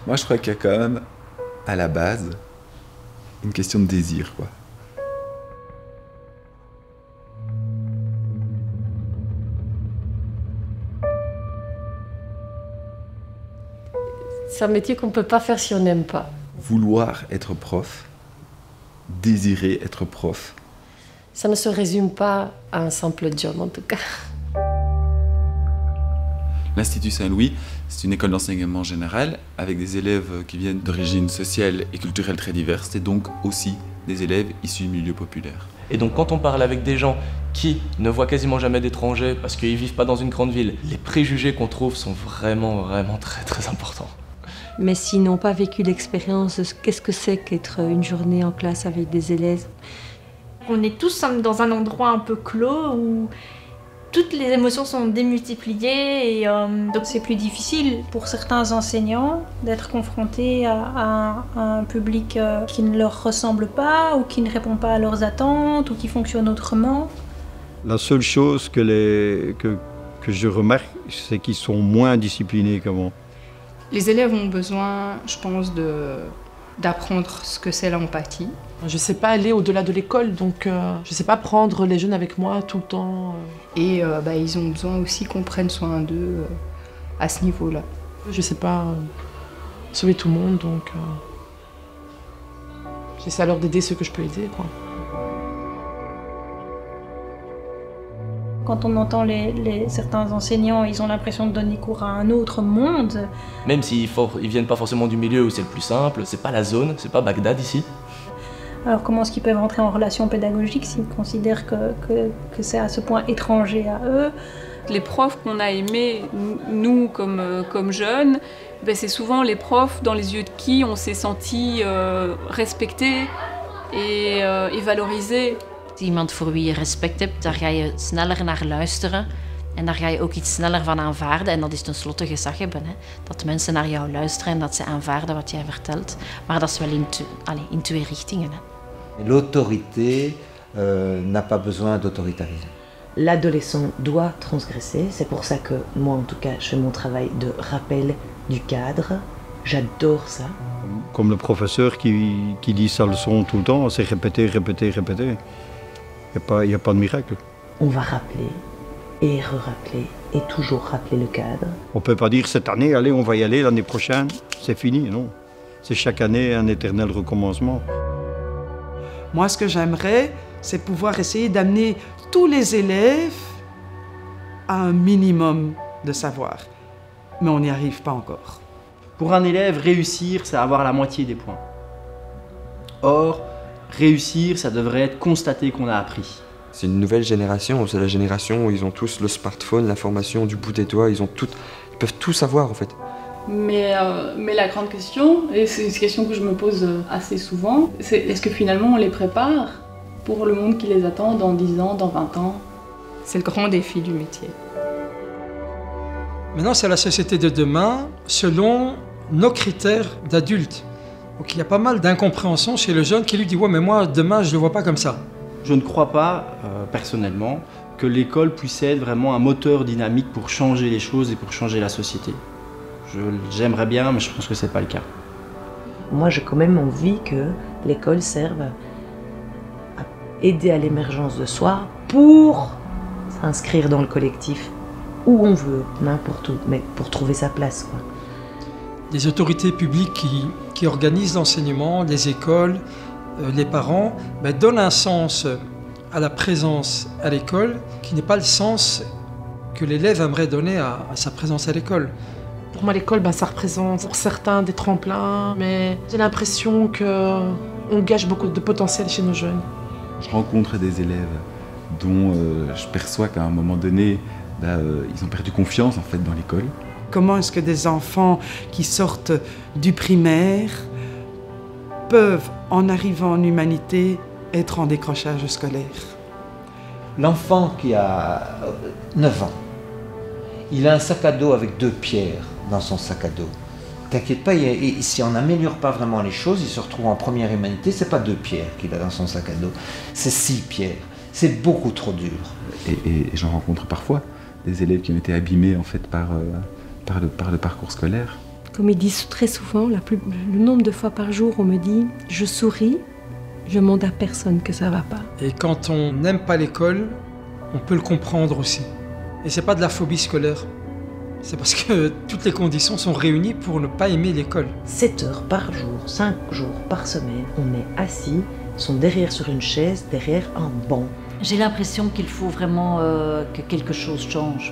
Moi, je crois qu'il y a quand même, à la base, une question de désir, quoi. C'est un métier qu'on ne peut pas faire si on n'aime pas. Vouloir être prof, désirer être prof. Ça ne se résume pas à un simple job, en tout cas. L'Institut Saint-Louis, c'est une école d'enseignement général avec des élèves qui viennent d'origines sociales et culturelles très diverses et donc aussi des élèves issus du milieu populaire. Et donc quand on parle avec des gens qui ne voient quasiment jamais d'étrangers parce qu'ils ne vivent pas dans une grande ville, les préjugés qu'on trouve sont vraiment très très importants. Mais s'ils n'ont pas vécu l'expérience de qu'est-ce que c'est qu'être une journée en classe avec des élèves. On est tous dans un endroit un peu clos où toutes les émotions sont démultipliées et donc c'est plus difficile pour certains enseignants d'être confrontés à un public qui ne leur ressemble pas ou qui ne répond pas à leurs attentes ou qui fonctionne autrement. La seule chose que je remarque, c'est qu'ils sont moins disciplinés qu'avant. Les élèves ont besoin, je pense, d'apprendre ce que c'est l'empathie. Je ne sais pas aller au-delà de l'école, donc je ne sais pas prendre les jeunes avec moi tout le temps. Et ils ont besoin aussi qu'on prenne soin d'eux à ce niveau-là. Je ne sais pas sauver tout le monde, donc j'essaie alors d'aider ceux que je peux aider, quoi. Quand on entend certains enseignants, ils ont l'impression de donner cours à un autre monde. Même s'ils viennent pas forcément du milieu où c'est le plus simple, c'est pas la zone, c'est pas Bagdad ici. Alors comment est-ce qu'ils peuvent entrer en relation pédagogique s'ils considèrent que c'est à ce point étranger à eux? Les profs qu'on a aimés, nous comme jeunes, c'est souvent les profs dans les yeux de qui on s'est senti respecté et valorisé. Iemand voor wie je respect hebt, daar ga je sneller naar luisteren. En daar ga je ook iets sneller van aanvaarden. En dat is tenslotte gezag hebben. Hè? Dat mensen naar jou luisteren en dat ze aanvaarden wat jij vertelt. Maar dat is wel in twee richtingen. Hè? L'autorité n'a pas besoin d'autoritarisme. L'adolescent doit transgresser. C'est pour ça que moi, en tout cas, je fais mon travail de rappel du cadre. J'adore ça. Comme le professeur qui dit sa leçon tout le temps, c'est répéter, répéter, répéter. Il n'y a pas de miracle. On va rappeler et re-rappeler et toujours rappeler le cadre. On ne peut pas dire cette année, allez, on va y aller, l'année prochaine, c'est fini, non. C'est chaque année un éternel recommencement. Moi, ce que j'aimerais, c'est pouvoir essayer d'amener tous les élèves à un minimum de savoir. Mais on n'y arrive pas encore. Pour un élève, réussir, c'est avoir la moitié des points. Or, réussir, ça devrait être constater qu'on a appris. C'est une nouvelle génération, c'est la génération où ils ont tous le smartphone, l'information du bout des doigts, ils peuvent tout savoir en fait. Mais la grande question, et c'est une question que je me pose assez souvent, c'est est-ce que finalement on les prépare pour le monde qui les attend dans 10 ans, dans 20 ans? C'est le grand défi du métier. Maintenant, c'est la société de demain selon nos critères d'adultes. Donc il y a pas mal d'incompréhension chez le jeune qui lui dit « Ouais, mais moi, demain, je ne le vois pas comme ça ». Je ne crois pas, personnellement, que l'école puisse être vraiment un moteur dynamique pour changer les choses et pour changer la société. J'aimerais bien, mais je pense que ce n'est pas le cas. Moi, j'ai quand même envie que l'école serve à aider à l'émergence de soi pour s'inscrire dans le collectif où on veut, n'importe où, mais pour trouver sa place, quoi. Les autorités publiques qui organisent l'enseignement, les écoles, les parents, donnent un sens à la présence à l'école qui n'est pas le sens que l'élève aimerait donner à sa présence à l'école. Pour moi, l'école, ça représente pour certains des tremplins, mais j'ai l'impression qu'on gâche beaucoup de potentiel chez nos jeunes. Je rencontre des élèves dont je perçois qu'à un moment donné, ils ont perdu confiance en fait dans l'école. Comment est-ce que des enfants qui sortent du primaire peuvent, en arrivant en humanité, être en décrochage scolaire? L'enfant qui a 9 ans, il a un sac à dos avec 2 pierres dans son sac à dos. T'inquiète pas, si on n'améliore pas vraiment les choses, il se retrouve en première humanité, c'est pas 2 pierres qu'il a dans son sac à dos, c'est 6 pierres. C'est beaucoup trop dur. Et j'en rencontre parfois des élèves qui ont été abîmés en fait par le parcours scolaire. Comme ils disent très souvent, le nombre de fois par jour, on me dit « je souris », je montre à personne que ça va pas. Et quand on n'aime pas l'école, on peut le comprendre aussi. Et c'est pas de la phobie scolaire. C'est parce que toutes les conditions sont réunies pour ne pas aimer l'école. 7 heures par jour, 5 jours par semaine, on est assis, sont derrière sur une chaise, derrière un banc. J'ai l'impression qu'il faut vraiment que quelque chose change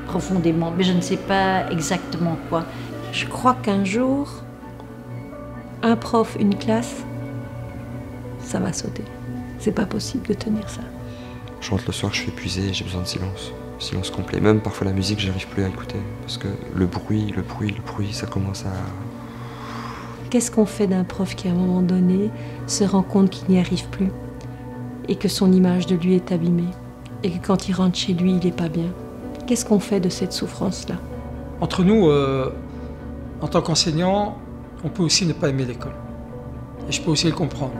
profondément, mais je ne sais pas exactement quoi. Je crois qu'un jour, un prof, une classe, ça va sauter. C'est pas possible de tenir ça. Je rentre le soir, je suis épuisé, j'ai besoin de silence. Silence complet. Même parfois la musique, j'arrive plus à écouter. Parce que le bruit, ça commence à... Qu'est-ce qu'on fait d'un prof qui, à un moment donné, se rend compte qu'il n'y arrive plus et que son image de lui est abîmée et que quand il rentre chez lui, il n'est pas bien? Qu'est-ce qu'on fait de cette souffrance-là? Entre nous, en tant qu'enseignant, on peut aussi ne pas aimer l'école. Et je peux aussi le comprendre.